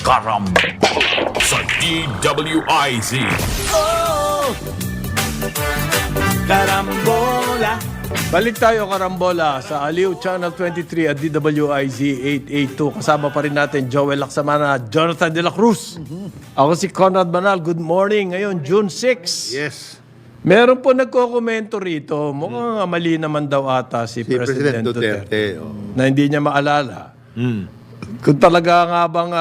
Karambala sa DWIZ. Karambola. Balik tayo karambola sa Aliw Channel 23 at DWIZ 882. Kasama pa rin natin Joel Laksamana, Jonathan De La Cruz. Ako si Conrad Banal. Good morning. Ngayon, June 6. Yes. Meron po nagko-komento rito. Mukhang mali naman daw ata si President President Duterte. Duterte. Oh. Na hindi niya maalala. Kung talaga nga bang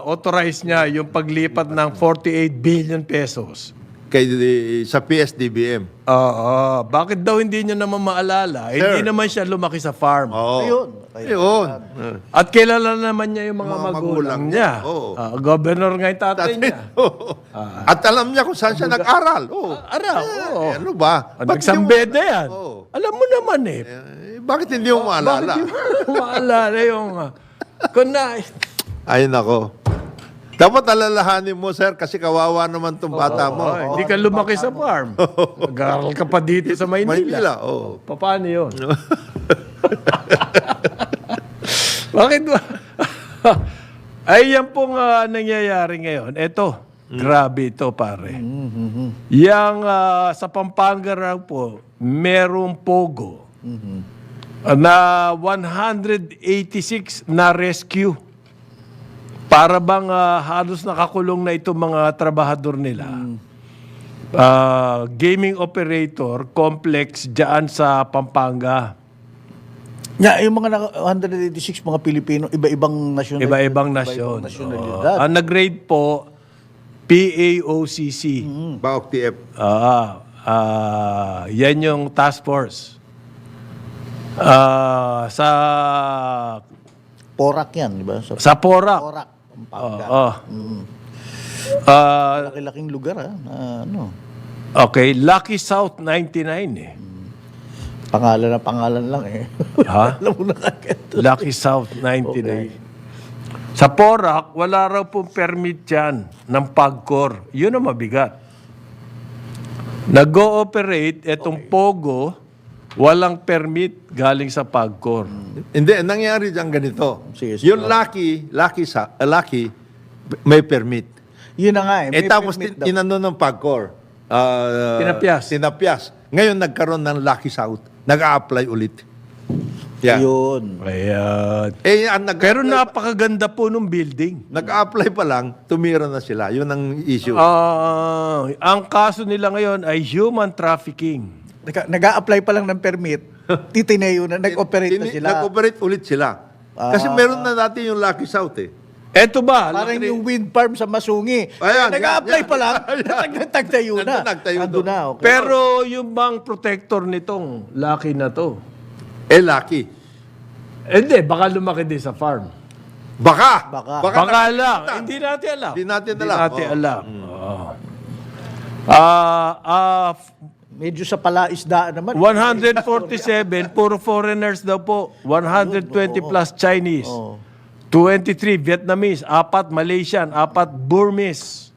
authorize niya yung paglipat ng 48 billion pesos. Sa PSDBM. Bakit daw hindi niya naman maalala? Hindi naman siya lumaki sa farm. Oo. Ayun. At kilala naman niya yung mga magulang niya. Oo. Governor nga yung tatay niya. At alam niya kung saan siya nag-aral. Oo. Oo. Ano ba? Nagsambeda yan. Oo. Alam mo naman eh. Bakit hindi mo maalala? Bakit hindi mo maalala yung... Kung na... Ay, nako. Dapat alalahanin mo, sir, kasi kawawa naman itong bata mo. Hindi ka lumaki sa farm. Nag-aaral ka pa dito sa Maynila. Maynila, oo. Paano yun? Bakit ba? Ay, yan pong nangyayari ngayon. Eto, grabe ito, pare. Yang sa Pampanga raw po, merong pogo na 186 na rescue. Para bang halos nakakulong na itong mga trabahador nila. Gaming operator complex dyan sa Pampanga. Yung mga 186 mga Pilipino, iba-ibang nasyonalidad. Iba-ibang nasyon. nasyonalidad. Ang nag-grade po, PAOCC. Baok TF. Yan yung task force. Sa Porac yan, di ba? sa Porac. Porac, Pampanga. Laki-laking lugar, ano. Okay, Lucky South 99 eh. Pangalan lang eh. Ha? Alam mo na kagad. Lucky South 99. Sa Porac, wala raw pong permit yan ng PAGCOR. Yun ang mabigat. Nag-ooperate itong Pogo, walang permit galing sa PAGCOR. Hindi, nangyari dyan ganito. Sige. Yung Lucky, may permit. Yun na nga eh. May Tapos permit daw. inano ng PAGCOR. Tinapyas. Ngayon nagkaroon ng Lucky South. Nag-a-apply ulit. Yeah. Yun. Ayan. Pero napakaganda po nung building. Nag-a-apply pa lang, tumira na sila. Yun ang issue. Ang kaso nila ngayon ay human trafficking. Nag-a-apply pa lang ng permit, titineyo na, nag-operate na sila. Nag-operate ulit sila. Kasi meron na natin yung Lucky South eh. Eto ba? Parang yung wind farm sa Masungi. Ayan, Nag-a-apply yan. pa lang, nagtayo na. Nagtayo Ando doon. na, okay. Pero yung bang protector nitong Lucky na to? Lucky. Hindi, baka lumaki din sa farm. Baka Baka lang. Hindi natin alam. Hindi natin alam. Oo. Medyo sa palaisdaan naman. 147, puro foreigners daw po. 120 plus Chinese. 23 Vietnamese, 4 Malaysian, 4 Burmese,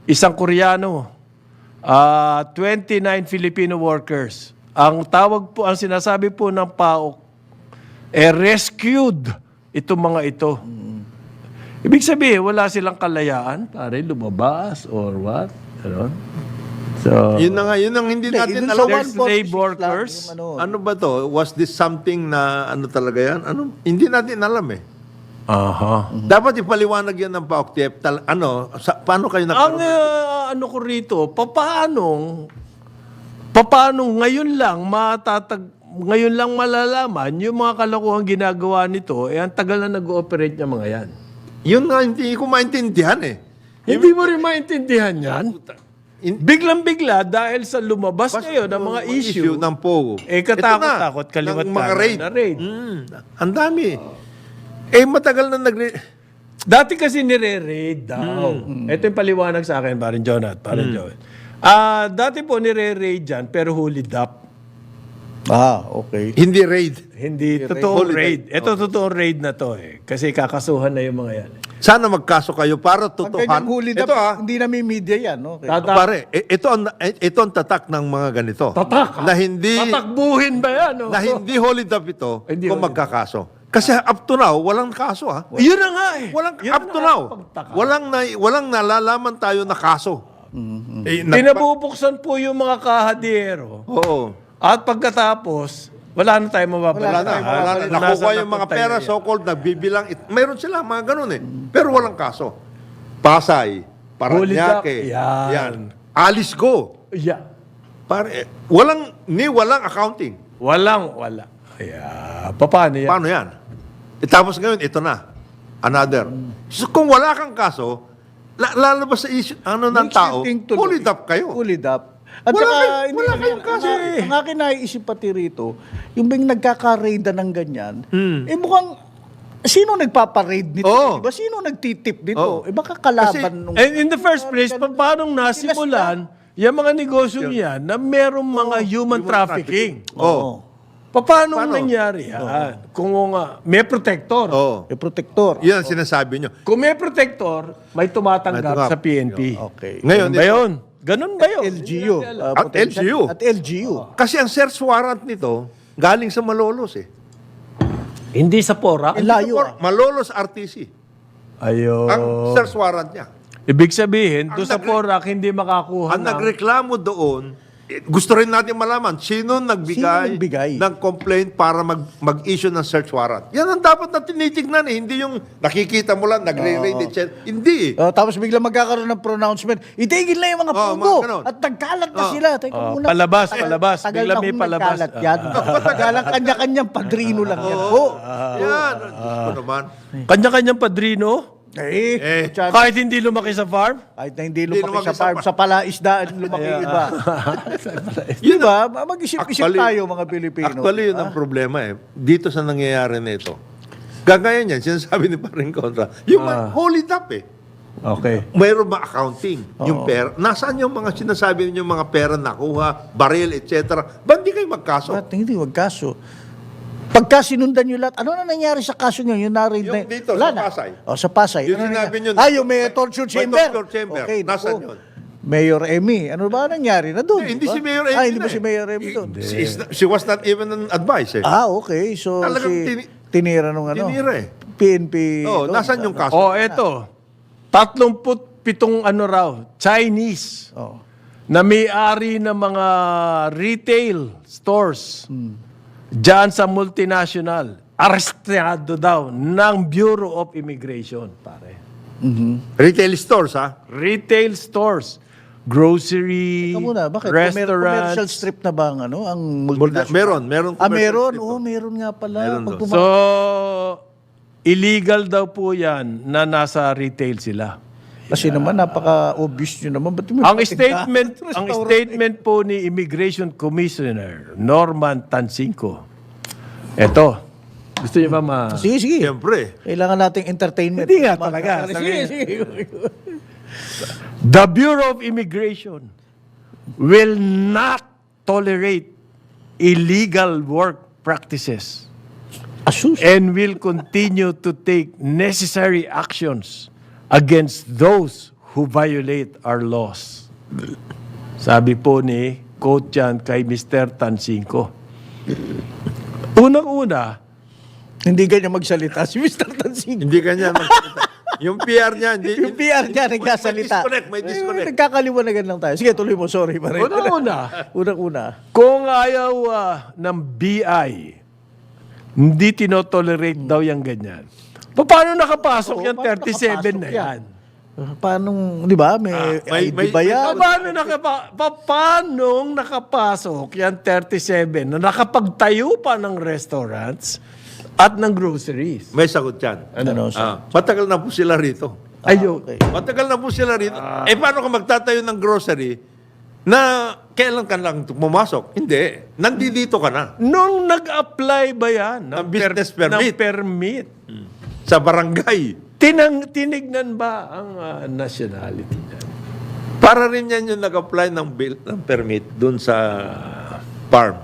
1 Koreano, 29 Filipino workers. Ang tawag po, ang sinasabi po ng PAOK, rescued itong mga ito. Ibig sabihin, wala silang kalayaan, pare, lumabas or what? Ano? So, Yun na nga, yun ang hindi natin dun alam. sa There's slave 146 workers. lang, yung Ano ba to? Was this something na ano talaga yan? Ano? Hindi natin alam eh. aha. Dapat ipaliwanag yan ng PAOK-TF. Paano kayo Ang nagkaroon? ano ko rito, papaano ngayon lang ngayon lang malalaman yung mga kalokohan ginagawa nito, ang tagal na nag-ooperate ng mga yan. Yun nga, hindi ko maintindihan eh. Hindi mo rin maintindihan yan? Biglang-bigla dahil sa lumabas ngayon ng mga issue, ng POGO. katakot-takot, kaliwat ng mga kanan raid. na raid. Ang dami. Matagal na Dati kasi nire-raid daw. Ito yung paliwanag sa akin, parin Jonat, parin Joel. Dati po nire-raid dyan, pero hulid up. okay. Hindi raid. Hindi totoong Holiday. raid. Ito totoong raid na to eh. Kasi kakasuhan na yung mga yan. Sana magkaso kayo para Pag totohan. ganyang huli Ito hindi namin media yan. Okay. Pare, ito ang tatak ng mga ganito. Tatak? Na hindi Tatakbuhin ba yan? Oh? na hindi hold up ito Hindi kung hold up. magkakaso. Kasi up to now, walang kaso ha. Yun na nga eh. Walang Yun up na to nga now. ang pagtaka. Walang nalalaman tayo na kaso. Pinabubuksan po yung mga kahadero. Oo. At pagkatapos, wala na tayo mababala. Wala na. Nakuha yung mga pera, so-called, nagbibilang. Mayroon sila, mga ganun eh. Pero walang kaso. Pasay, Paranaque, Yan. yan. Alice Go. Yeah. Walang accounting. Wala. Yeah. Paano yan? Paano yan? Tapos ngayon, ito na. Another. So kung wala kang kaso, lalabas sa issue, ng tao, pull it up kayo. Pull it up. At Wala saka, kayo- wala kayong kaso eh. Ang akin naiisip pati rito, yung bang nagkaka-raid ng ganyan, mukhang, sino nagpapa-raid nito? Oo. Diba? Sino nagtitip dito? Oo. Baka kalaban Kasi- nung... And in the first place, paano nasimulan yung mga negosyo yan na merong mga human trafficking? Oh. Paano Paano? nangyari yan? Kung may protector. Oh. Yung protector. Yan ang sinasabi nyo. Kung may protector, may tumatanggap May tumanggap. sa PNP. Okay. Ngayon, Ganun ba yun? Ganun ba yun? LGU. At LGU. At LGU. kasi ang search warrant nito, galing sa Malolos eh. Hindi sa PORA? Ang layo. Malolos RTC. Ayun. Ang search warrant niya. Ibig sabihin, doon sa nagre- PORA, hindi makakuha Ang ng... nagreklamo doon, gusto rin natin malaman, sino nagbigay nagbigay? ng complaint para mag-issue ng search warrant. Yan ang dapat na tinitignan eh. Hindi yung nakikita mo lang, nagre-raid, etc. Hindi eh. Tapos bigla magkakaroon ng pronouncement, itigil na yung mga Oh, pugo. mga ganon. At nagkalat na sila. Teka muna. palabas. Tagal Bigla na may kung palabas. nagkalat yan. Tagal kanya-kanyang padrino lang yan. Oh. Yan. Diyos ko naman. Kanya-kanyang padrino? Kahit Kahit hindi lumaki sa farm? na hindi lumaki sa farm, sa palaisdaan lumaki iba. Yun Diba? Mag-isip-isip Actually- tayo mga Pilipino. Actually, yun ang problema eh. Dito sa nangyayari na ito. Gagaya niyan, sinasabi ni Paring Contra, yung hold it up eh. Okay. Mayroon ba accounting? Yung pera? Nasaan yung mga sinasabi niyo mga pera nakuha, baril, etc. Ba't di kayo magkaso? Ba't hindi magkaso? Pagka sinundan nyo lahat, ano na nangyari sa kaso nyo? Yung na-raid Yung na dito, wala sa na. Pasay. Sa Pasay. Yung Ano sinabi nangyari? nyo- Yung may torture may chamber. torture chamber. Okay, Nasaan naku. yun? Mayor Emmy. Ano ba nangyari? Na doon. Hindi diba? si Mayor Emmy Hindi na ba si eh. Mayor Emmy doon? She was not even an advice eh. Okay. So, Talagang tinira nung ano? Tinira eh. PNP. Oh, doon. nasaan yung kaso? Eto. 37 raw, Chinese, na may-ari ng mga retail stores dyan sa multinational. Arestado daw ng Bureau of Immigration, pare. Retail stores ha? Retail stores, grocery, Teka muna, bakit? restaurants. Commercial strip na ba ang ano? Ang multinational? Meron Meron. commercial strip. Meron nga pala. Meron Pag doon. So, illegal daw po yan na nasa retail sila. Kasi naman, napaka-obvious nyo naman. Ba't yung Ang mga statement, tindahan? ang statement po ni Immigration Commissioner Norman Tansinko. Ito. Gusto niyo ba Sige. Siyempre. Kailangan nating entertainment. Hindi nga talaga. Sige. The Bureau of Immigration will not tolerate illegal work practices Asus. and will continue to take necessary actions against those who violate our laws. Sabi po ni quote yan kay Mr. Tansinko. Unang-una, Hindi ganyan magsalita si Mr. Tansing. Hindi kanya magsalita. Yung PR niya, hindi. Yung PR niya nagkasalita. May disconnect. Nagkakaliwanagan lang tayo. Sige, tuloy mo. Sorry. unang-una, Unang-una. kung ayaw ng BI, hindi tinotolerate daw yung ganyan. Paano nakapasok Oo, yung paano 37 na nakapasok yan? Paano, di ba? May ID ba yan? Paano nakapasok yung 37 na nakapagtayo pa ng restaurants at ng groceries? May sagot yan. Ano? Matagal na po sila rito. Ayun. Okay. Matagal na po sila rito. Paano ka magtatayo ng grocery na kailan ka lang pumasok? Hindi. Nandito ka na. Nung nag-apply ba yan Ng business permit. ng permit, Sa barangay. tinignan ba ang nationality niya? Para rin yan yung nag-apply ng permit dun sa farm.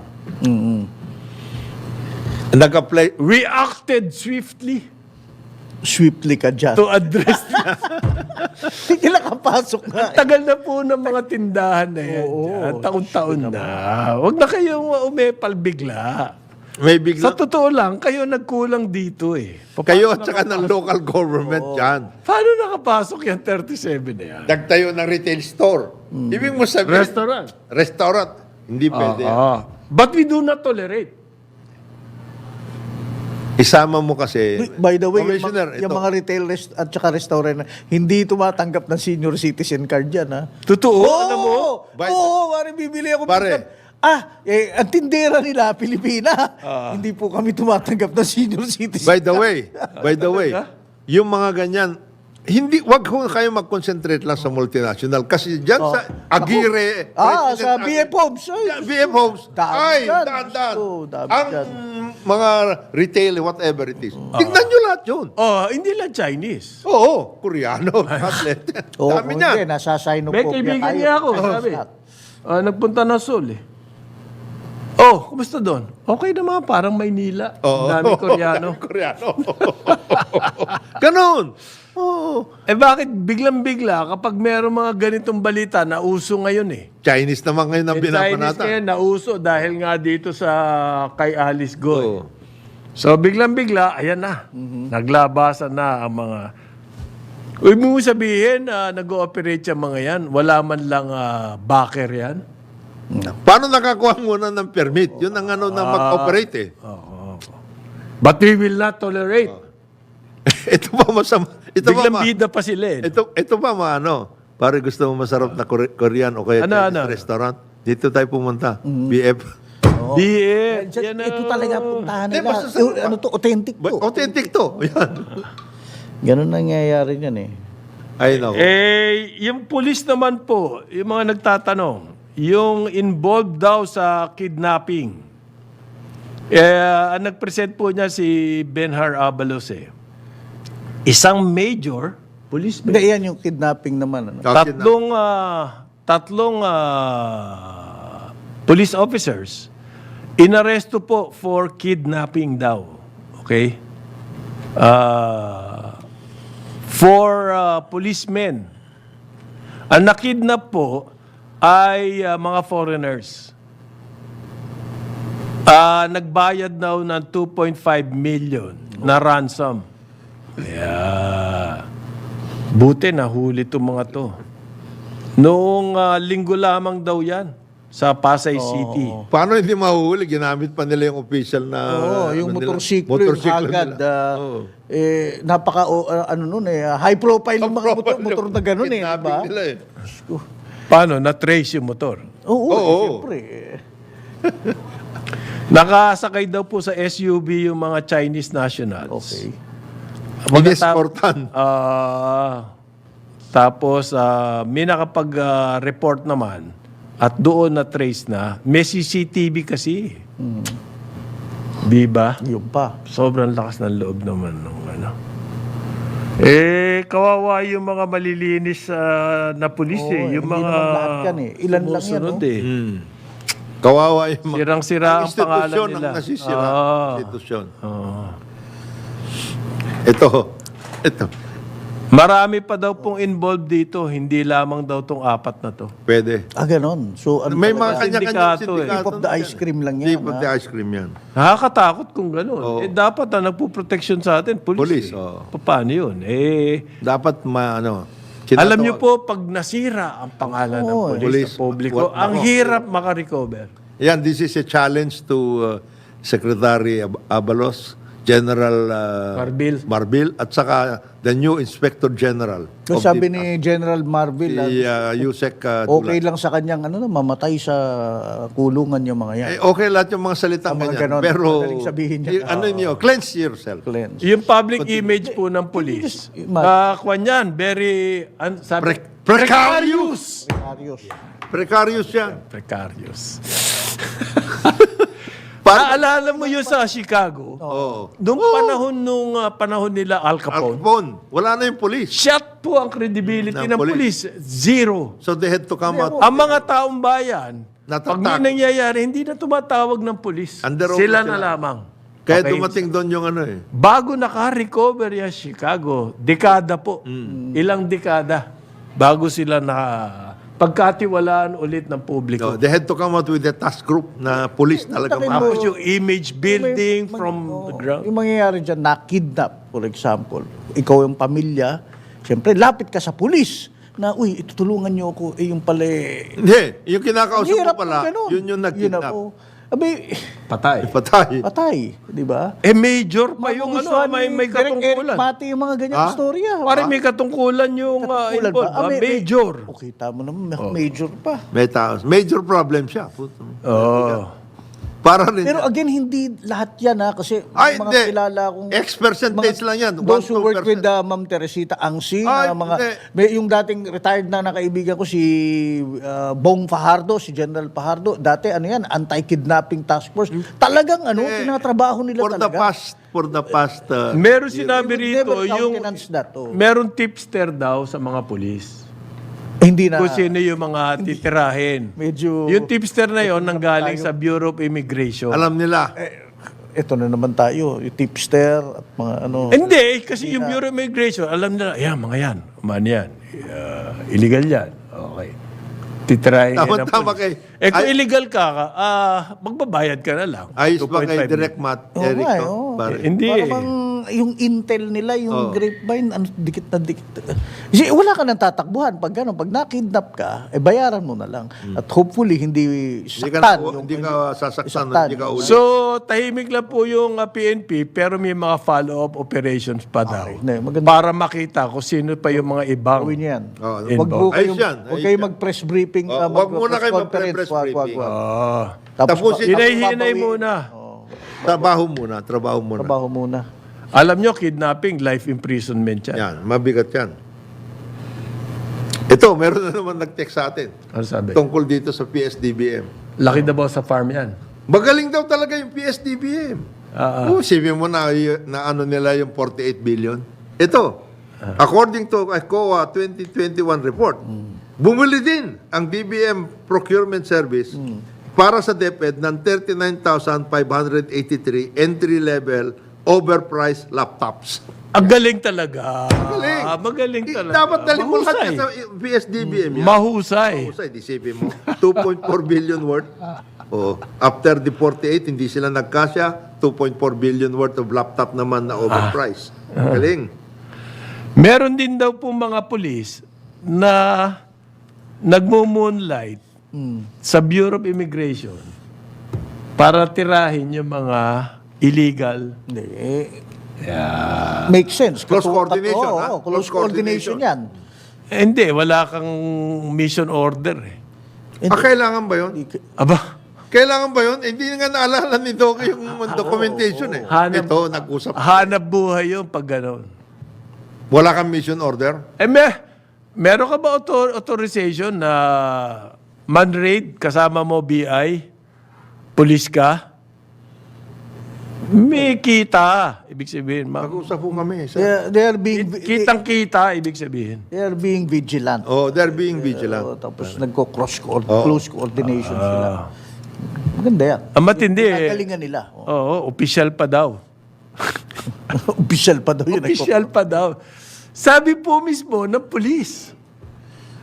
Nag-apply. Reacted swiftly Swiftly ka dyan. to address. Hindi nakapasok nga. Tagal na po ng mga tindahan na yan. Oo. Taon-taon na. Huwag na kayong umepal bigla. May Sa biglang, totoo lang, kayo nagkulang dito eh. kayo at saka ng local government yan. Paano nakapasok yan 37 na yan? Nagtayo ng retail store. Ibig mo sabihin, Restaurant. restaurant. Hindi pwede. But we do not tolerate. Isama mo kasi, By the way, Commissioner, yung ito. mga retail at saka restaurant, hindi tumatanggap ng senior citizen card yan, ha? Totoo, Oo! alam mo? Oo, pare, bibili ako. Pare. minsan. Ang tindera nila, Pilipina. Hindi po kami tumatanggap ng senior citizen. by the way, yung mga ganyan, wag ho kayo mag-concentrate lang sa multinational kasi dyan sa Aguirre, Sa BF Homes. BF Homes, Dami dyan. daan. Oo, dami Ang dyan. mga retail, whatever it is, tignan nyo lahat yun. Hindi lang Chinese. Oo, Koreano, atlet. Oo, Dami kung niya. hindi, nasasino May po. kaibigan niya ako, sabi. Nagpunta na Seoul eh. Oh, kumusta doon? Okay naman, parang Maynila. Oo. Dami Koreano. Koreano. Ganon. Oo. Bakit biglang-bigla kapag meron mga ganitong balita na uso ngayon eh? Chinese naman ngayon ang Chinese binabanata. kaya nauso dahil nga dito sa kay Alice Goy. Oo. So biglang-bigla, ayan na. Naglabasan na ang mga... Huwag mo sabihin na nag-ooperate yung mga yan. Wala man lang backer yan. Paano nakakuha muna ng permit? Yun ang ano na mag-operate eh. But we will not tolerate. Ito pa masama. Ito pa Biglang bida pa sila eh. ito pa maano. Pare gusto mo masarap na Korean o kaya Chinese restaurant. Dito tayo pumunta. BF. BF. Yan Ito talaga puntahan Hindi, nila. masasarap. Ano to? Authentic to. Authentic to. Yan. Ganun nangyayari yan eh. Ay nako. Yung police naman po, yung mga nagtatanong, yung involved daw sa kidnapping. Ang nag-present po niya si Benhar Abalos eh. Isang major policeman. Hindi, yan yung kidnapping naman. Ano? Tatlong police officers inaresto po for kidnapping daw. Okay? For policemen. Ang nakidnap po ay mga foreigners. Nagbayad daw ng 2.5 million na ransom. Yeah. Buti nahuli itong mga to. Noong linggo lamang daw yan sa Pasay City. Paano hindi mahuhuli? Ginamit pa nila yung official na... Yung ano nila? motorsiklo, yung agad. nila. Oo. High profile yung mga motor na ganun eh. Kidnapping Diba? nila eh. Paano? Na-trace yung motor. Oo, Oo. siyempre. Nakasakay daw po sa SUV yung mga Chinese nationals. Okay. Inescortan. Tapos, may nakapag-report naman at doon na-trace na. May CCTV kasi. Di ba? Yung pa. Sobrang lakas ng loob naman nung ano. Kawawa yung mga malilinis na pulis eh. Yung hindi mga naman lahat yan eh. Ilan lang yan, sumusunod no? eh. Kawawa yung mga... Sirang-sira ang pangalan institusyon nila. ang nasisira. Institusyon. Oo. Ito. Marami pa daw pong involved dito. Hindi lamang daw tong 4 na to. Pwede. Ganon. So, ano May talaga? mga kanya-kanya Sindikato eh. Tip of the ice cream lang yan. Tip of the ice cream yan. Nakakatakot kung gano'n. Oo. Dapat nagpo-protection sa atin. Police, Police. oo. Paano yun? Dapat Alam niyo po, pag nasira ang pangalan ng police Police. sa publiko, ang hirap makarecover. Yan, this is a challenge to Secretary Abalos, General Marbil. at saka the new Inspector General. So, sabi ni General Marvel, Si Yusek okay lang sa kanyang mamatay sa kulungan yung mga yan. okay lahat yung mga salitang Ang mga ganyan. ganon, Pero, madaling sabihin niya. cleanse yourself. Cleanse. Yung public image po ng police, kwan yan, very, sabi, Precarious! Precarious. Precarious yan. precarious. Naalala mo yun sa Chicago? Oo. Nung panahon nila Al Capone, Alpon, wala na yung police. shot po ang credibility Ng ng police. Zero. So they had to come out. Ang mga taong bayan, pag Natatak. may nangyayari, hindi na tumatawag ng polis. Under oath Sila sila. na lamang. Kaya Okay? dumating doon yung Bago naka-recover yung Chicago, dekada po. Ilang dekada bago sila pagkatiwalaan ulit ng No, publiko. they had to come out with a task group na police talaga. Takin mo, Tapos yung image building May- from the ground. Yung mangyayari dyan, na-kidnap, for example. Ikaw yung pamilya, siyempre, lapit ka sa pulis na, uy, itutulungan niyo ako. Yung pala, Hindi, yung kinakausap mo hirap pala, ng ganun. yun yung nag-kidnap. Abi, Patay. Patay. patay, di ba? Major pa yung may katungkulan. Pati yung mga ganyan istorya. Pare may katungkulan yung Katungkulan involved. ba? Major. Okay, tama naman. Major pa. May tao. Major problem siya. Oh. Para rin. Pero again, hindi lahat yan kasi Ay, mga hindi. kilala akong... X percentage lang yan. Those who work 1-2%. with Ma'am Teresita Angsi, Ay, na mga, hindi. yung dating retired na nakaibigan ko si Bong Fajardo, si General Fajardo, dati ano yan, anti-kidnapping task force. Talagang tinatrabaho nila talaga. For the past. Meron sinabi They rito would never yung countenance that, oh. meron tipster daw sa mga pulis. Hindi na. Kung sino yung mga titirahin. Medyo... Yung tipster na yon nanggaling sa Bureau of Immigration. Alam nila. Ito na naman tayo, yung tipster at mga ano. Hindi, kasi yung Bureau of Immigration, alam nila, yan, mga yan, umano yan. Illegal yan. Okay. Titirahin Tama kay... kung illegal ka, magbabayad ka na lang. Ayos ba kay 2.5 Direct Matt, Eric? nga, no? oo. Pare. Hindi Para eh. bang yung intel nila, yung grapevine, dikit na dikit. Kasi wala ka nang tatakbuhan. Pag gano'n, pag nakidnap ka, bayaran mo na lang. At hopefully, hindi saktan. Hindi ka sasaktan. Hindi ka ulit. So, tahimik lang po yung PNP, pero may mga follow-up operations pa daw. Hindi, maganda. Para makita kung sino pa yung mga ibang. Gawin yan. Oo. Wag mo Ayos kayong, yan, wag ayos kayo yan. mag-press briefing. Wag muna kayo conference, mag-press wag. briefing. Tapos Tapusin. Hinay-hinay babawiin. muna. Trabaho muna. Trabaho muna. Trabaho muna. Alam nyo, kidnapping, life imprisonment yan. Yan. Mabigat yan. Ito, meron na naman nag-text sa atin. Ano sabi? Tungkol dito sa PSDBM. Laki na ba sa farm yan? Magaling daw talaga yung PSDBM. Sipin mo na ano nila yung 48 billion. Ito, according to COA 2021 report, bumili din ang DBM Procurement Service para sa DepEd ng 39,583 entry-level overpriced laptops. Ang galing talaga. Magaling. Magaling talaga. Dapat dali mo lahat Mahusay. sa PSDBM yan. Mahusay. Mahusay, disipin mo. 2.4 billion worth. Oh, after the 48, hindi sila nagkasya. 2.4 billion worth of laptop naman na overpriced. Galing. Meron din daw po mga pulis na nagmo-moonlight sa Bureau of Immigration para tirahin yung mga illegal. Hindi, make sense. Close coordination, Oo, ha? close coordination yan. Hindi, wala kang mission order eh. Kailangan ba yun? Aba, Kailangan ba yun? Hindi nga naalala ni Doc yung documentation eh. Ito, nag-usap. hanap buhay yun pag gano'n. Wala kang mission order? Meron ka ba authorization na man-raid kasama mo BI? Police ka? May kita. Ibig sabihin, Nag-usap po kami. They are being kitang-kita, ibig sabihin. they are being vigilant. Oh, they're being vigilant. Tapos close coordination sila. Maganda yan. Ang matindi eh. Nagalingan nila. Oo, official pa daw. Official pa daw yun. Official pa daw. Sabi po mismo ng pulis.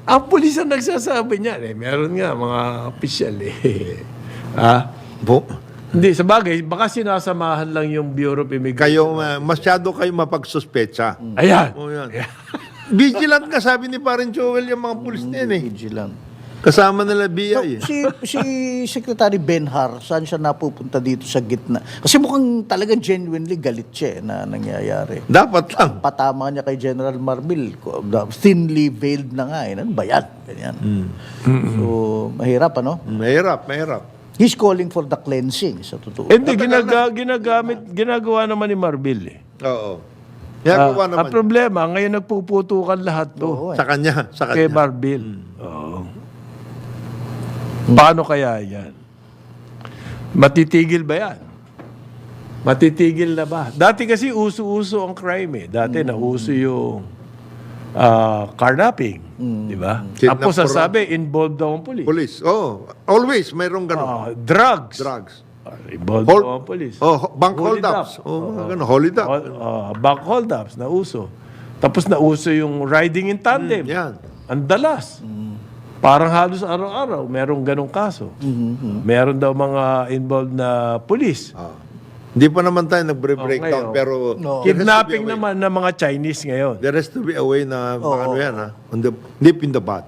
Ang pulis ang nagsasabi niya. Meron nga mga official eh. Hindi, sa bagay, baka sinasamahan lang yung Bureau of Immigration. Masyado kayo mapagsuspecha. Ayan. Oh, yan. Vigilant ka, sabi ni Parin Joel, yung mga pulis na yun eh. Vigilant. Kasama nila BI eh. Si Secretary Benhar, saan siya napupunta dito sa gitna? Kasi mukhang talagang genuinely galit siya na nangyayari. Dapat lang. Patama niya kay General Marbil. Thinly veiled na nga. Ano ba yan? Ganyan. So, mahirap ano? Mahirap. He's calling for the cleansing, sa totoo. Hindi, ginagawa naman ni Marbil eh. Oo. Ginagawa naman. Ang problema, ngayon nagpuputukan lahat to. Oo, Sa kanya. Kay Marbil. Oo. Paano kaya yan? Matitigil ba yan? Matitigil na ba? Dati kasi uso-uso ang crime eh. Dati nauso yung carnapping. Di ba? Kidnap Tapos for- sasabi, involved daw ang police. Police. Oh, always mayroong gano'n. Drugs. Involved daw ang police. Bank Hold hold-ups. up. Gano'n. Hold-up. Bank hold-ups, nauso. Tapos nauso yung riding in tandem. Yan. Ang dalas. Parang halos araw-araw, merong ganong kaso. Meron daw mga involved na police. Hindi pa naman tayo nagbre-breakdown, ngayon. pero Kidnapping naman ng mga Chinese ngayon. there has to be a way na ano yan, ha? On the, nip in the bud.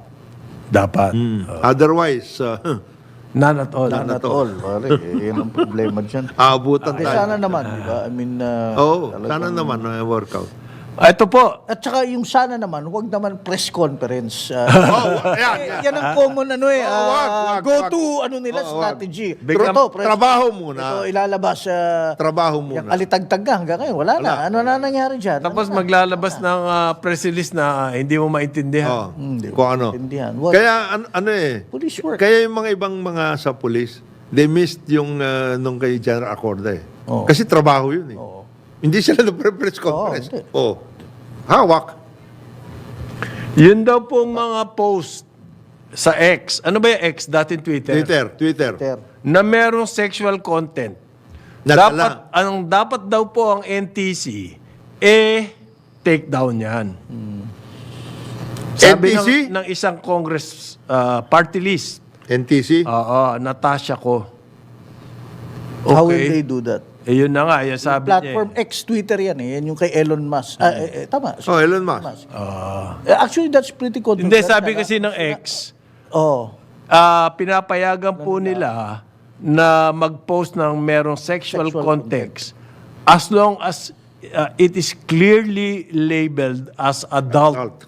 Dapat. Otherwise, None at all. Not at all. Pare, yan ang problema dyan. aabutan Eh, tayo. sana naman, di ba? I mean, Oo, sana naman workout. Ito po, at saka yung sana naman, huwag naman press conference. Yan. Yan ang common wag, go wag. to nila strategy. Trabaho muna. Ito ilalabas Trabaho yung muna. alitagtag ka hanggang ngayon. Wala na. Ano na nangyari dyan? tapos maglalabas ng press release na hindi mo maintindihan. Kung ano. Maintindihan. What? Kaya Police work. Kaya yung mga ibang mga sa police, they missed yung nung kay General Acorda eh. Oo. Kasi trabaho yun eh. Hindi sila nag-press conference. hindi. Hawak. Yun daw pong mga post sa X. Ano ba yung X? Dating Twitter. Twitter. Na merong sexual content. Nadala. Dapat daw po ang NTC, take down yan. Sabi NTC? ng isang Congress party list, NTC. Natasha ko. How will they do that? Yun na nga, yung sabi Platform niya. X Twitter yan eh. Yan yung kay Elon Musk. Tama. Elon Musk. Actually, that's pretty controversial. Hindi, sabi kasi ng X, Oh. pinapayagan po nila na mag-post ng merong sexual context as long as it is clearly labeled as adult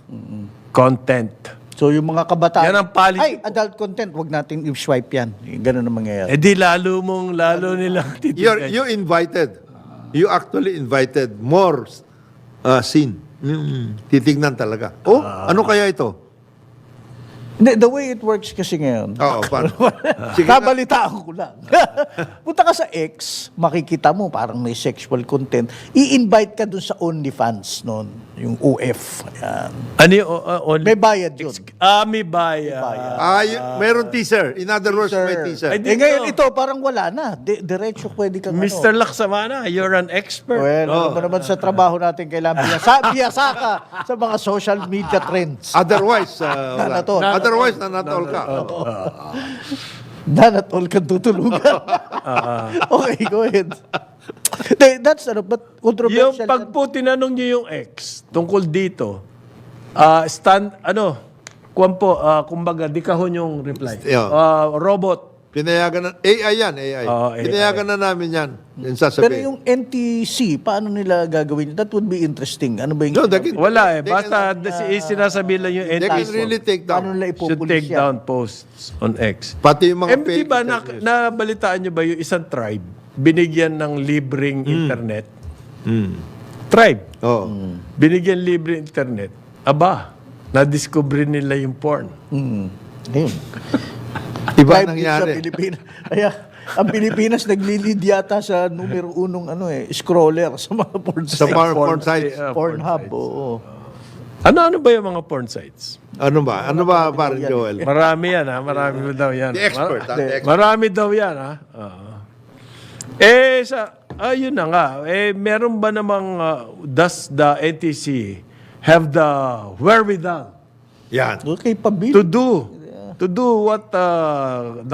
content. So yung mga kabataan, Yan ang policy ay, po. adult content, wag nating i-swipe yan. Ganun ang mangyayari. Di lalo nilang titignan. You invited. You actually invited more scene. Titignan talaga. Ano kaya ito? Hindi, the way it works kasi ngayon, Oo, paano? Sige na. kabalitaan ko lang. Punta ka sa X, makikita mo parang may sexual content. I-invite ka dun sa OnlyFans noon, yung UF. Ayan. Ano yung only? May bayad yun. May bayad. Meron teaser. In other words, may teaser. Ay, Eh ngayon ito, parang wala na. Diretso pwede kang Mr. Laksamana, you're an expert. Well, ano ba naman sa trabaho natin kailangan biyasa ka sa mga social media trends. Otherwise, wala. Nanatol. Otherwise, nanatol ka. Not all kang tutulugan. Okay, go ahead. That's but controversial. Yung pag po tinanong niyo yung ex tungkol dito, kumbaga, di kahon yung reply. Yeah. Robot. Pinayagan na, AI yan, AI. AI. Pinayagan na namin yan. Yung Pero sasabihin. yung NTC, paano nila gagawin? That would be interesting. Ano ba yung... No, Wala Basta sinasabi lang yung they can NTC really take Paano down. nila should ipupulis take yan? down posts on X. Pati yung mga Di ba nabalitaan nyo ba yung isang tribe binigyan ng libreng internet? Tribe. Oo. Binigyan libreng internet. Aba, na-discover nila yung porn. Ayun. Iba Tribe nangyari. Sa Pilipinas. Kaya, ang Pilipinas naglilid yata sa numero unong scroller sa mga porn Sa sites. porn sites. Pornhub, oo. Ano ba yung mga porn sites? Ano ba? Ano ba, parang Joel? Marami yan, ha? Marami daw yan. The expert. The expert. Marami daw yan, ha? Ayun na nga. Meron ba namang, does the NTC have the wherewithal Yan. Okay, pabili. to do what the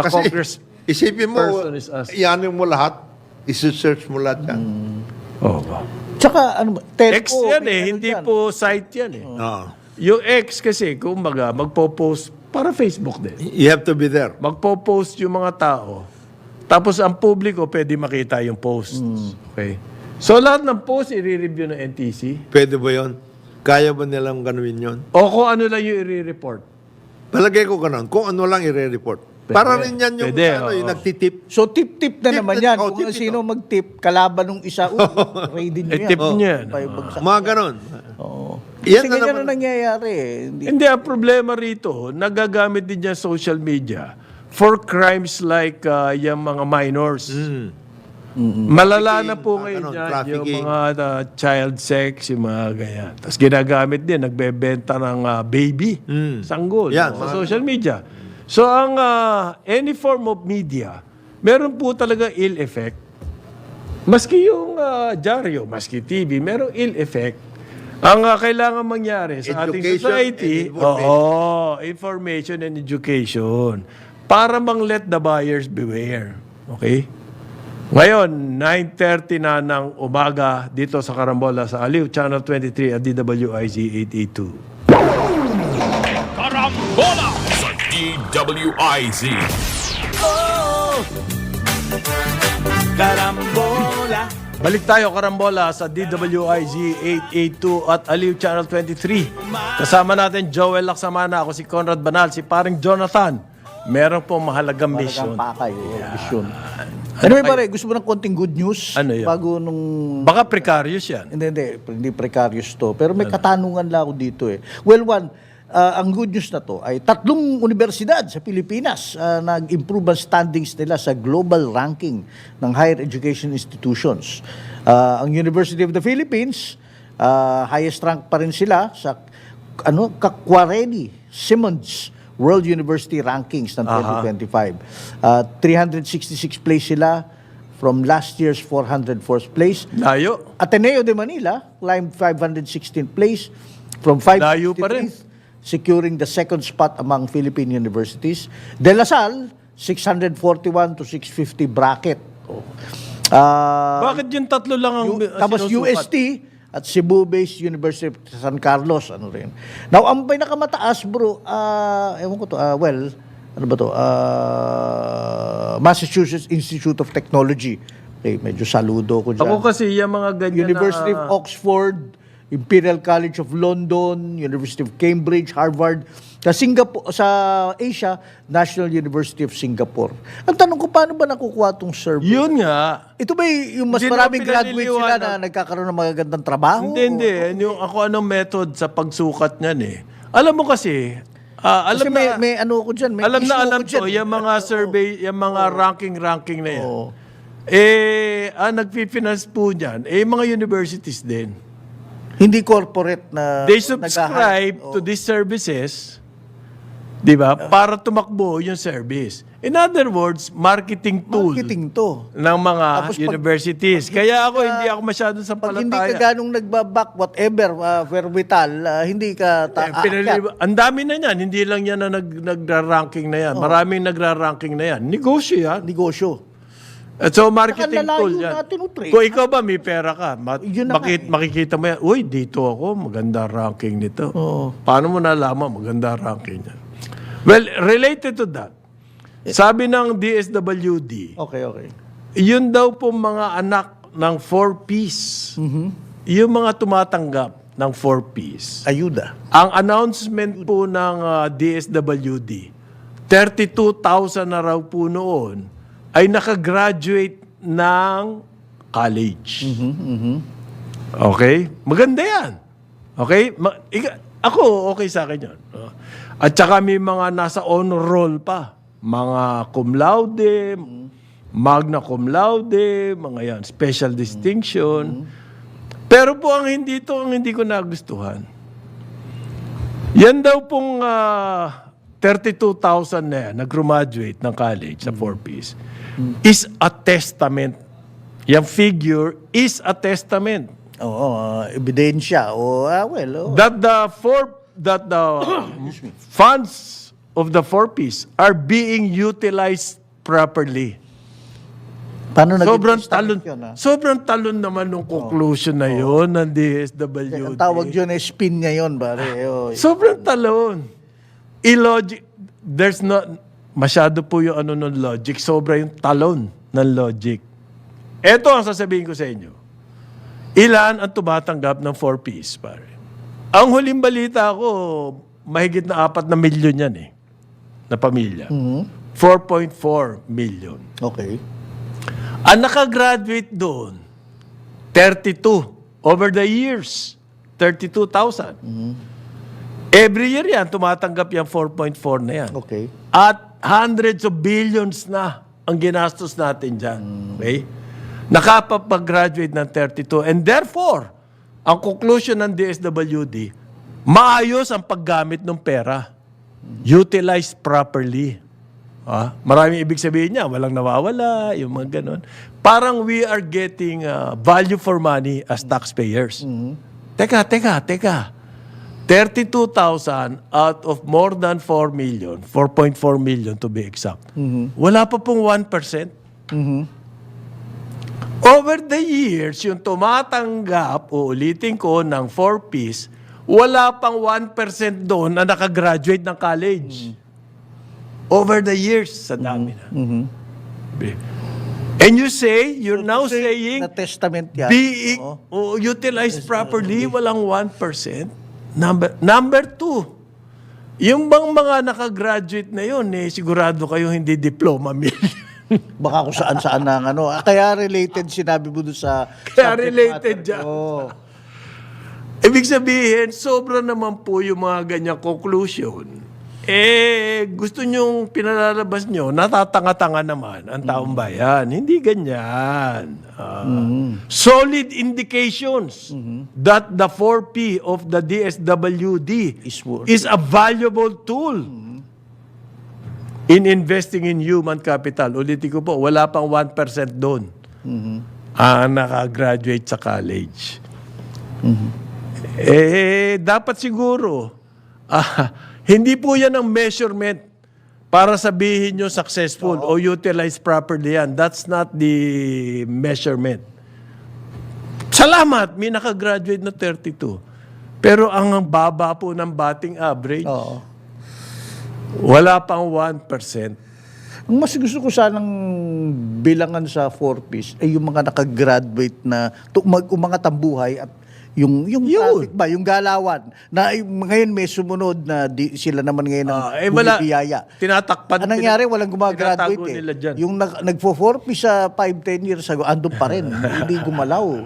Congress Isipin mo, person is asked. iyanin mo lahat, isi-search mo lahat yan. ba? Tsaka, ano ba? X Telco, yan may hindi dyan. po site yan Oo. Yung X kasi, kumbaga, magpo-post para Facebook din. You have to be there. Magpo-post yung mga tao. Tapos ang publiko pwede makita yung posts. Okay? So lahat ng posts i-review ng NTC. Pwede ba yun? Kaya ba nilang ganuin yun? O kung ano lang yung i-report. Palagay ko ganun. Kung ano lang i-report. Para rin yan yung, yung nagtitip. So, tip-tip na Tip naman na- yan. oh, Kung tip sino mag-tip, kalaban ng isa, ready nyo yan. Tip niya. Mga ganun. Oo. Yan Kasi na ganyan naman. na nangyayari eh. Hindi, ang problema rito, nagagamit din niya social media for crimes like yung mga minors. Malala na po ngayon yan, yung trafficking. mga child sex, yung mga ganyan. Tapos ginagamit din, nagbebenta ng baby, sanggol, Yan, sa mga- social media. So ang any form of media, meron po talaga ill effect. Maski yung dyaryo, maski TV, merong ill effect. Ang kailangan mangyari sa ating Education society, and information. information and education. Para let the buyers beware. Okay? Ngayon, 9:30 na ng umaga dito sa Karambola sa Aliw, Channel 23 at DWIZ 882. Karambola sa DWIZ. Balik tayo, Karambola, sa DWIZ 882 at Aliw Channel 23. Kasama natin Joel Laksamana, ako si Conrad Banal, si paring Jonathan. Meron po mahalagang mission. Pakay, mission. Anyway, pare, gusto mo ng konting good news? Ano yun? Bago nung... Baka precarious yan. Hindi precarious to. Pero may katanungan lang ako dito eh. Well, ang good news na to ay 3 universidad sa Pilipinas nag-improve ang standings nila sa global ranking ng higher education institutions. Ang University of the Philippines, highest rank pa rin sila sa Kakwareni Simmons World University Rankings ng 2025. 366 place sila from last year's 404th place. Layo. Ateneo de Manila climbed 516th place from Layo pa rin. 553, securing the second spot among Philippine universities. De La Salle, 641 to 650 bracket. Bakit yung 3 lang ang Tapos sinusukat? UST at Cebu-based University of San Carlos, ano rin. Now, ang pinakamataas, bro, ewan ko to, ano ba to? Massachusetts Institute of Technology. Okay, medyo saludo ko dyan. Ako kasi yung mga ganyan University na... of Oxford, Imperial College of London, University of Cambridge, Harvard. Sa Singapore, sa Asia, National University of Singapore. Ang tanong ko, paano ba nakukuha itong survey? Yun nga. Ito ba yung mas Hindi maraming na graduates sila pinaniliwanag. na nagkakaroon ng magagandang trabaho? Hindi. Yung ako anong method sa pagsukat niyan eh. Alam mo kasi, alam Kasi na, may ano ko dyan, may alam issue na alam ko dyan. ko, yung mga survey, yung mga ranking na yan. Oo. Nagpifinance po niyan, yung mga universities din. Hindi corporate na They subscribe to these services, di ba? Para tumakbo yung service. In other words, marketing tool marketing to. ng mga Tapos pag- universities. Kaya ako, hindi ako masyadong sa Pag hindi ka palataya. ganong nagbaback, whatever, wherewithal, hindi ka aakyat. Ang dami na yan. Hindi lang yan na nagra-ranking na yan. Maraming nagra-ranking na yan. Negosyo yan. Negosyo. At so, marketing Saka tool lalayo yan. natin, Utre. Kung ikaw ba may pera ka, Yun na nga eh. makikita mo yan, uy, dito ako, maganda ranking nito. Paano mo nalaman maganda ranking niya? Well, related to that, sabi ng DSWD, Okay. yun daw po mga anak ng 4Ps, yung mga tumatanggap ng 4Ps, Ayuda. ang announcement po ng DSWD, 32,000 na raw po noon, ay nakagraduate ng college. Okay? Maganda yan. Okay? Ako, okay sa akin yun. At saka may mga nasa honor roll pa. Mga cum laude, magna cum laude, mga yan, special distinction. Pero po ang hindi ko nagustuhan. Yan daw pong 32,000 na yan, nag-graduate ng college sa 4Ps, is a testament. Yung figure is a testament. Oo, ebidensya. That the funds of the 4Ps are being utilized properly. Paano naging Sobrang testament talon. yun, ha? Sobrang talon naman ng conclusion na yun ng DSWD. Ang tawag yun ay spin ngayon, pare. Sobrang talon. Illogic. There's not, masyado po yung ano ng logic. Sobra yung talon ng logic. Ito ang sasabihin ko sa inyo. Ilan ang tumatanggap ng 4Ps, pare? Ang huling balita ko, mahigit na 4 na milyon yan eh. Na pamilya. 4.4 million. Okay. Ang nakagraduate doon, 32. Over the years, 32,000. Every year yan, tumatanggap yung 4.4 na yan. Okay. At hundreds of billions na ang ginastos natin dyan. Okay? Nakapag-graduate ng 32. And therefore, ang conclusion ng DSWD, maayos ang paggamit ng pera. Utilized properly. Maraming ibig sabihin niya, walang nawawala, yung mga ganon. Parang we are getting value for money as taxpayers. Teka. 32,000 out of more than 4 million, 4.4 million to be exact. Wala pa pong 1%. Over the years, yung tumatanggap, uulitin ko, ng 4Ps, wala pang 1% doon na nakagraduate ng college. Over the years, sa dami na. And you say, you're now saying, Na testament yan. being utilized properly, walang 1%. Number two, yung bang mga nakagraduate na yun, sigurado kayo hindi diploma mill. Baka kung saan-saan na ano. Kaya related sinabi mo doon sa... Kaya subject related matter. dyan. Oo. Ibig sabihin, sobra naman po yung mga ganyang conclusion. Gusto nyong pinalalabas nyo, natatanga-tanga naman ang taong bayan. Hindi ganyan. Solid indications that the 4P of the DSWD is a valuable tool in investing in human capital. Ulitin ko po, wala pang 1% doon ang nakagraduate sa college. Dapat siguro, hindi po yan ang measurement para sabihin nyo successful o utilized properly yan. That's not the measurement. Salamat, may nakagraduate na 32. Pero ang baba po ng batting average, wala pang 1%. Ang mas gusto ko sanang bilangan sa 4Ps ay yung mga nakagraduate na mga tambuhay at yung traffic ba, yung galawan na ngayon may sumunod na sila naman ngayon ang bumibiyaya. Tinatakpan. Anong nangyari? Walang gumagraduate tinatago nila dyan. Yung nagfo-4P sa 5-10 years ago, andun pa rin. Hindi gumalaw.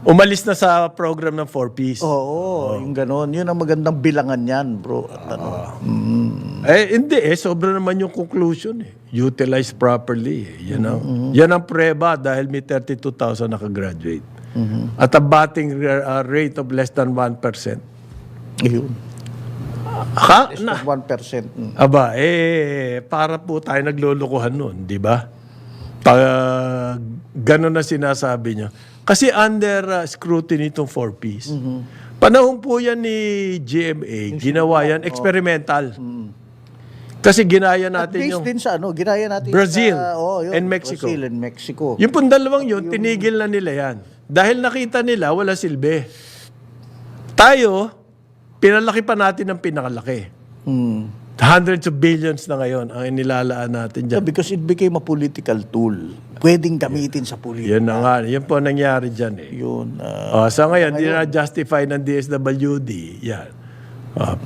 Umalis na sa program ng 4Ps. Oo, yung ganon. Yun ang magandang bilangan yan, bro. At Hindi sobra naman yung conclusion. Utilized properly. Yan ang preba dahil may 32,000 nakagraduate. At a batting rate of less than 1%. Yun. Ha? Less than 1%. Aba, para po tayo naglulukuhan nun, di ba? Pag gano'n na sinasabi nyo. Kasi under scrutiny itong 4Ps. Panahon po yan ni GMA, ginawa yan, experimental. Kasi ginaya natin Based yung din sa ginaya natin Brazil sa, yun, and Mexico. Brazil and Mexico. Yung pong dalawang yun, tinigil na nila yan. Dahil nakita nila, wala silbi. Tayo, pinalaki pa natin ng pinakalaki. Hundreds of billions na ngayon ang inilalaan natin dyan. Yeah, because it became a political tool. Pwedeng gamitin sa politika. Yan na nga. Yan po ang nangyari dyan Yun. sa ngayon, di na justify ng DSWD. Yan.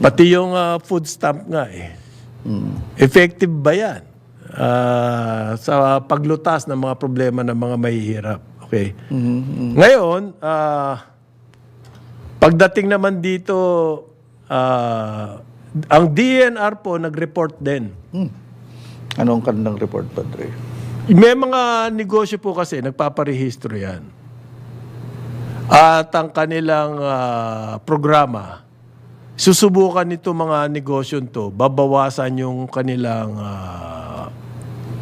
Pati yung food stamp nga Effective ba yan? Sa paglutas ng mga problema ng mga mahihirap. Okay? Ngayon, pagdating naman dito, ang DENR po nag-report din. Anong kanilang report, Padre? May mga negosyo po kasi, nagpaparehistro yan. At ang kanilang programa, susubukan nito mga negosyo to, babawasan yung kanilang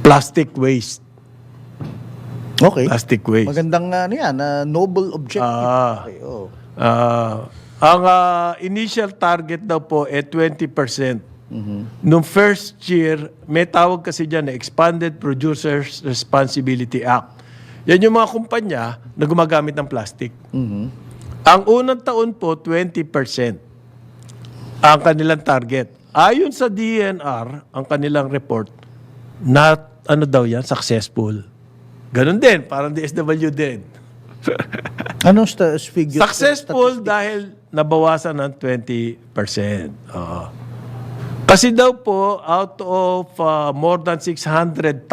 plastic waste. Okay. Plastic waste. Magandang noble objective. Okay, Ang initial target daw po 20%. Nung first year, may tawag kasi dyan na Expanded Producers Responsibility Act. Yan yung mga kumpanya na gumagamit ng plastic. Ang unang taon po, 20% ang kanilang target. Ayon sa DENR, ang kanilang report, successful. Ganon din, parang DSW din. Anong figure? Successful dahil nabawasan ng 20%. Kasi daw po, out of more than 600,000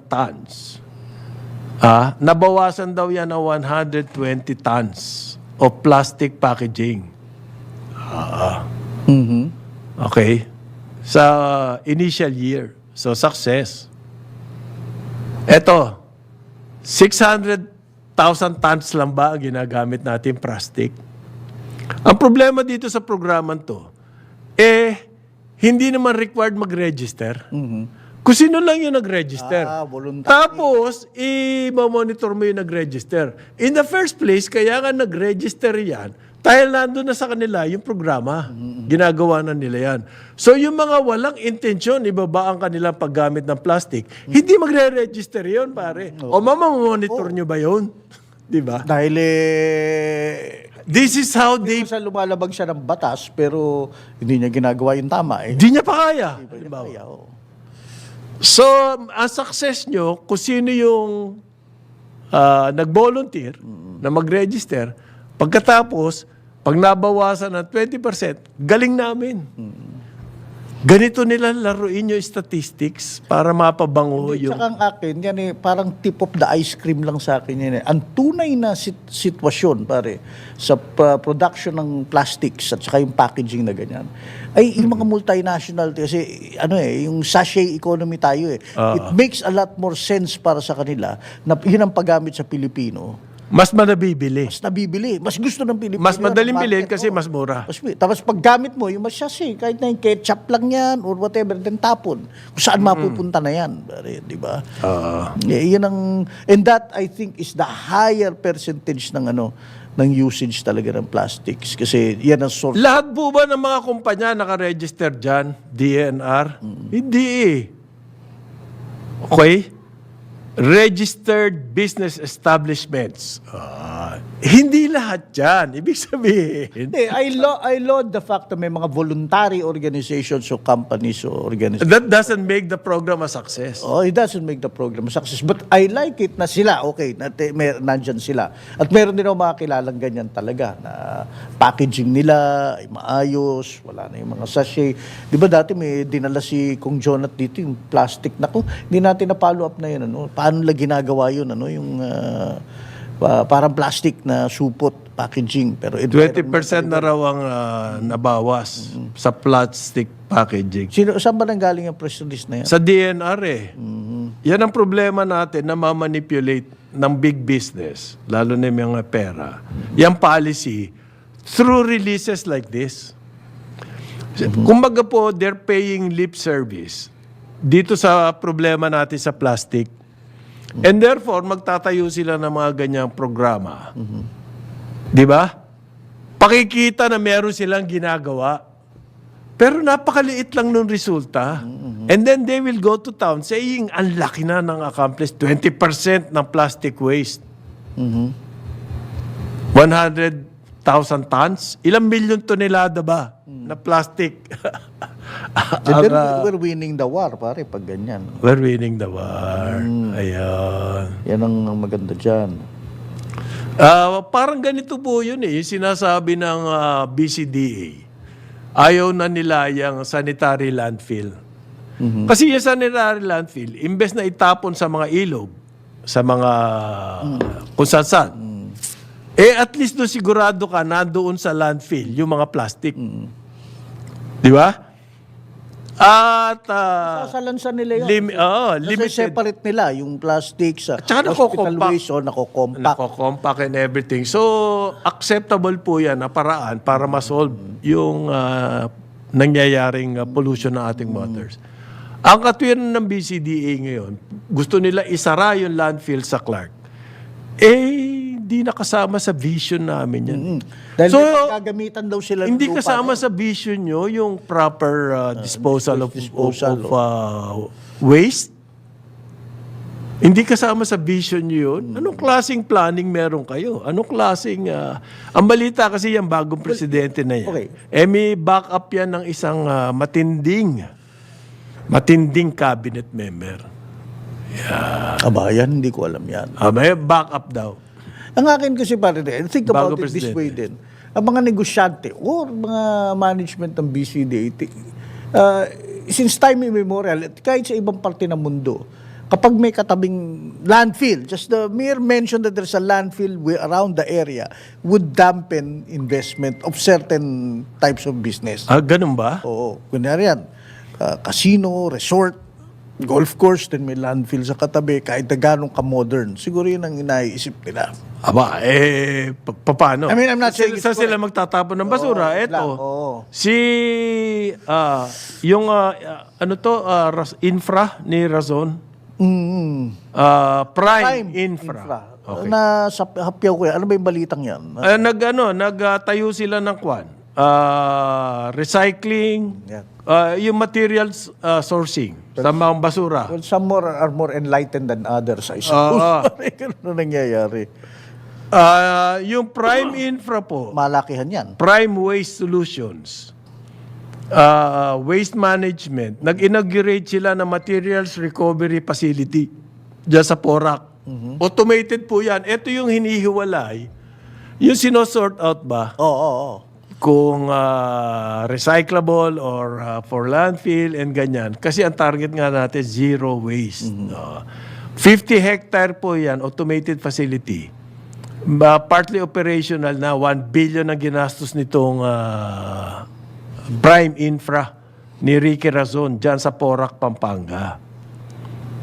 tons, nabawasan daw yan ng 120 tons of plastic packaging. Okay? Sa initial year. So, success. Eto, 600,000 tons lang ba ang ginagamit natin plastic? Ang problema dito sa programang to, hindi naman required mag-register. Kung sino lang yung nag-register. Voluntary. Tapos, i-monitor mo yung nag-register. In the first place, kaya nga nag-register yan Dahil nandun na sa kanila yung programa. Ginagawa na nila yan. So yung mga walang intensyon, ibaba ang kanilang paggamit ng plastic, hindi magre-register yun, pare. O mamamonitor nyo ba yun? Di ba? Dahil This is how they... sa lumalabag siya ng batas, pero hindi niya ginagawa yung tama. Di niya pa kaya. Halimbawa. Kaya, oo. So, ang success nyo, kung sino yung nag-volunteer na mag-register, pagkatapos, pag nabawasan ng 20%, galing namin. Ganito nila laruin yung statistics para mapabango yung... Tsaka ang akin, yan parang tip of the ice cream lang sa akin yan. Ang tunay na sitwasyon, pare, sa production ng plastics at saka yung packaging na ganyan, ay yung mga multinational, kasi yung sachet economy tayo It makes a lot more sense para sa kanila na yun ang paggamit sa Pilipino. Mas manabibili. Mas nabibili. Mas gusto ng Pilipino. Mas madaling ng bilhin market, kasi mas mura. Tapos paggamit mo, yung masyasi, kahit na yung ketchup lang yan or whatever, then tapon. Kung saan mapupunta na yan. Di ba? Yan ang, and that, I think, is the higher percentage ng ng usage talaga ng plastics. Kasi yan ang source. Lahat po ba ng mga kumpanya nakaregister dyan? DNR? Hindi eh. Okay? Registered business establishments. Hindi lahat yan. Ibig sabihin. Hindi, I laud the fact na may mga voluntary organizations o companies o organizations. That doesn't make the program a success. Oh, it doesn't make the program a success. But I like it na sila, okay, nandyan sila. At meron din ako mga kilalang ganyan talaga na packaging nila ay maayos, wala na yung mga sachet. Di ba dati may dinala si Kung Jonat dito yung plastic. Naku, hindi natin na-follow up na yun. Paano nila ginagawa yun? Yung parang plastic na supot, packaging. Pero 20% na raw ang nabawas sa plastic packaging. Saan ba nanggaling ang press release na yan? Sa DNR eh. Yan ang problema natin na mamanipulate ng big business, lalo na yung mga pera. Yung policy, through releases like this. Kumbaga po, they're paying lip service dito sa problema natin sa plastic. And therefore, magtatayo sila ng mga ganyang programa. Di ba? Pakikita na meron silang ginagawa. Pero napakaliit lang ng resulta. And then they will go to town saying, ang laki na ng accomplished 20% ng plastic waste. 100,000 tons? Ilang milyon tonelada ba na plastic? We're winning the war, pare, pag ganyan. We're winning the war. Ayan. Yan ang maganda dyan. Parang ganito po yun eh. Yung sinasabi ng BCDA. Ayaw na nila yung sanitary landfill. Kasi yung sanitary landfill, imbes na itapon sa mga ilog, sa mga kung saan, at least doon sigurado ka nandoon sa landfill yung mga plastic. Di ba? At Sasalansan nila yun. limited. Kasi separate nila yung plastic sa Tsaka hospital nako-compact. waste o nako-compact. Nako-compact and everything. So, acceptable po yan na paraan para ma-solve yung nangyayaring pollution ng ating waters. Ang katwiran ng BCDA ngayon, gusto nila isara yung landfill sa Clark. Hindi nakasama sa vision namin yan. Dahil So, gagamitan daw sila ng hindi lupa kasama na sa vision nyo yung proper disposal of disposal, waste. Hindi kasama sa vision nyo yun. Anong klaseng planning meron kayo? Anong klaseng... ang balita kasi yung bagong presidente na yan. Okay. May backup yan ng isang matinding cabinet member. Aba, yan, hindi ko alam yan. May backup daw. Ang akin kasi pare, think about Bago it this presidente. way din. Ang mga negosyante or mga management ng BCDA, since time immemorial, at kahit sa ibang parte ng mundo, kapag may katabing landfill, just the mere mention that there's a landfill around the area would dampen investment of certain types of business. Ganun ba? Oo, kunyari yan. Casino, resort, golf course, then may landfill sa katabi, kahit na ganong ka-modern. Siguro yun ang inaiisip nila. Aba, paano? I mean, I'm not saying it's Saan sila magtatapon ng basura? Eto, oo. infra ni Razon. Prime Infra. Okay. Hapyaw ko yan. Ano ba yung balitang yan? Nagtayo sila ng recycling, Yeah. yung materials sourcing sa mga basura. Well, some more are more enlightened than others, I suppose. Ganun na nangyayari. Yung Prime Infra po, Malakihan yan. Prime Waste Solutions, waste management, nag-inaugurate sila ng materials recovery facility dyan sa Porac. Automated po yan. Ito yung hinihiwalay. Yung sinosort out ba Oo. kung recyclable or for landfill and ganyan. Kasi ang target nga natin, zero waste. 50 hectare po yan, automated facility. Partly operational na, 1 billion ang ginastos nitong Prime Infra ni Ricky Razon dyan sa Porac, Pampanga.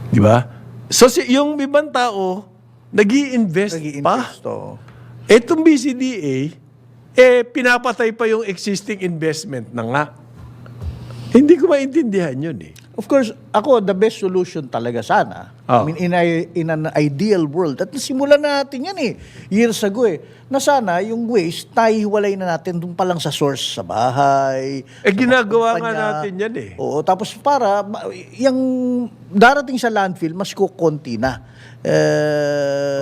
Di ba? So, yung ibang tao, nag-i-invest pa. Nag-i-invest, oo. Etong BCDA, pinapatay pa yung existing investment na nga. Hindi ko maintindihan yun eh. Of course, ako, the best solution talaga sana. I mean, in an ideal world. At nasimulan na natin yan years ago na sana yung waste, nahihiwalay na natin dun pa lang sa source, sa bahay. Ginagawa nga kumpanya. natin yan eh. Oo, tapos para, yung darating sa landfill, mas kukunti na.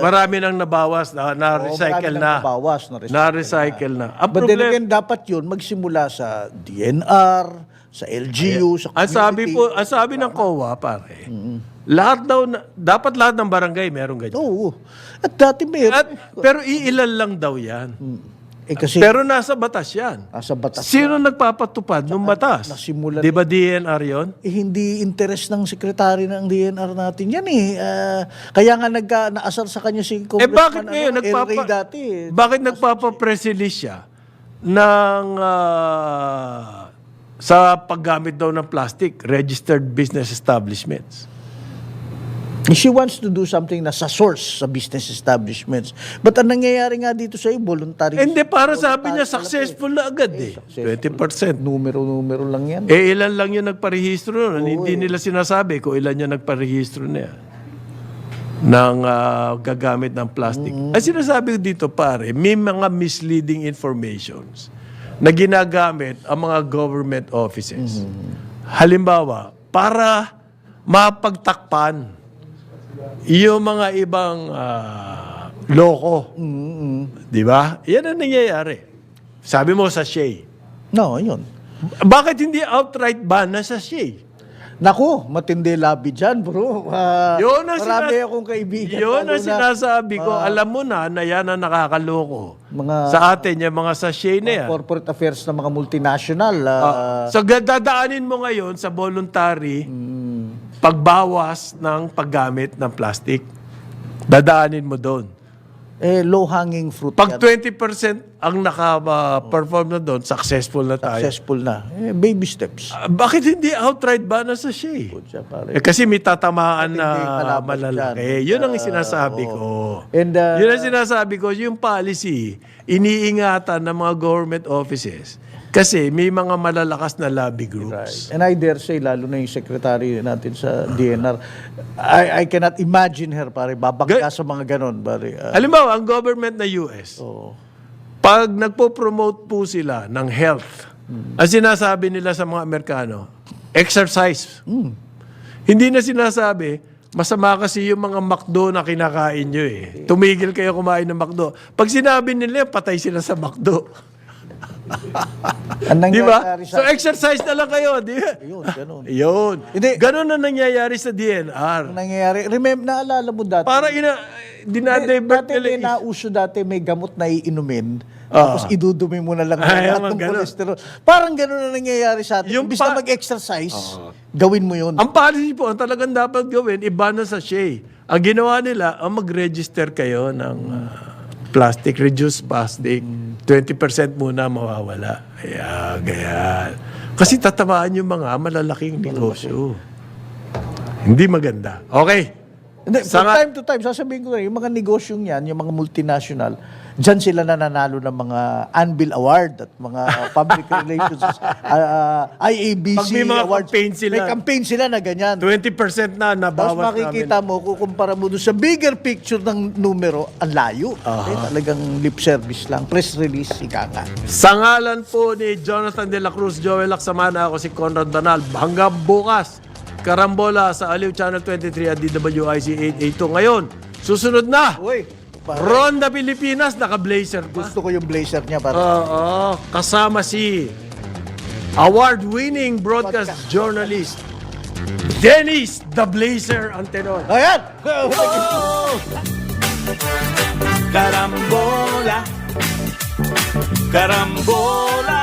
Marami nang nabawas, na-recycle na. Nabawas, Na-recycle na. Ang But then problem, again, dapat yun magsimula sa DNR, sa LGU, sa community. ang sabi ng COA, pare, dapat lahat ng barangay meron ganyan. Oo. At dati meron. Pero iilan lang daw yan. Kasi Pero nasa batas yan. sa batas Sino nagpapatupad ng batas? nasimulan Di ba DNR yun? hindi interest ng sekretary ng DNR natin yan Kaya nga naasar sa kanya si Bakit Congressman ngayon El Rey dati Bakit nagpapa-press release siya ng sa paggamit daw ng plastic, registered business establishments? She wants to do something na sa source sa business establishments. But ang nangyayari nga dito sa voluntary. Hindi, para sabi niya, successful na agad 20%. Numero lang yan. Ilan lang yung nagparehistro nun. Hindi nila sinasabi kung ilan yung nagparehistro na yan ng gagamit ng plastic. Ang sinasabi ko dito, pare, may mga misleading informations na ginagamit ang mga government offices. Halimbawa, para mapagtakpan yung mga ibang loko. Di ba? Yan ang nangyayari. Sabi mo sa Shea. No, yun. Bakit hindi outright ban na sa Shea? Naku, matindi labi dyan, bro. Yun ang Marami akong kaibigan. Yun lalo ang na, sinasabi ko. Alam mo na yan ang nakakaloko. Mga- Sa atin, yung mga sachet na yan. corporate affairs ng mga multinational. So, dadaanin mo ngayon sa voluntary pagbawas ng paggamit ng plastic. Dadaanin mo doon. Low-hanging fruit Pag yan. 20% ang naka-perform na doon, successful na tayo. Successful na. Baby steps. Bakit hindi outright ban na sa Shea? Siya, pare. Kasi may tatamaan na Matindi yung kalaban malalaki. dyan. Yun ang sinasabi ko. And, Yun ang sinasabi ko, yung policy, iniingatan ng mga government offices. Kasi may mga malalakas na lobby groups. And I dare say, lalo na yung secretary natin sa DNR, I cannot imagine her, pare, babakla sa mga ganon, pare. Halimbawa, ang government na US, pag nagpo-promote po sila ng health, ang sinasabi nila sa mga Amerikano, exercise. Hindi na sinasabi, masama kasi yung mga McDo na kinakain nyo Tumigil kayo kumain ng McDo. Pag sinabi nila, patay sila sa McDo. Ang Di ba? nangyayari So exercise na lang kayo, di ba? Yun, ganon. Yun. Hindi. Ganon na nangyayari sa DNR. Ang nangyayari, naalala mo dati, Para dinadivert dati nila. may nauso dati, may gamot na iinumin, tapos idudumi mo na lang Ay, lahat mga ng ganon. cholesterol. Parang gano'n na nangyayari sa atin. Yung Imbis na mag-exercise, gawin mo yun. Ang policy po, ang talagang dapat gawin, iba na sa Shea. Ang ginawa nila, ang mag-register kayo ng plastic, reduced plastic. 20% muna mawawala. Kaya, ganyan. Kasi tatamaan yung mga malalaking negosyo. Hindi maganda. Okay. Hindi, from time to time, sasabihin ko na, yung mga negosyong yan, yung mga multinational, Diyan sila nananalo ng mga Anvil Award at mga Public Relations IABC Pag may mga Awards. campaign sila. May campaign sila na ganyan. 20% na Tapos nabawas makikita mo, kukumpara mo doon sa bigger picture ng numero, ang layo. Talagang lip service lang. Press release, ika nga. Sa ngalan po ni Jonathan De La Cruz, Joel Laksamana, ako si Conrad Banal. Hanggang bukas, karambola sa Aliw Channel 23 at DWIC 882. Ngayon, susunod na. Uy, pare, Ronda Pilipinas, naka-blazer pa. gusto ko yung blazer niya. Pare. Oo, kasama si award-winning broadcast journalist Dennis the Blazer Antenor. Ayan! Carambola, carambola,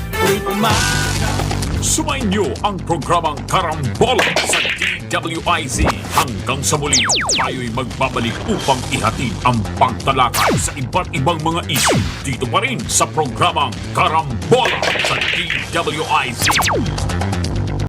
tuwing umaga. Sumainyo ang programang Karambola sa DWIZ. Hanggang sa muli, tayo'y magbabalik upang ihatid ang pagtalakay sa iba't ibang mga issue dito pa rin sa programang Karambola sa DWIZ.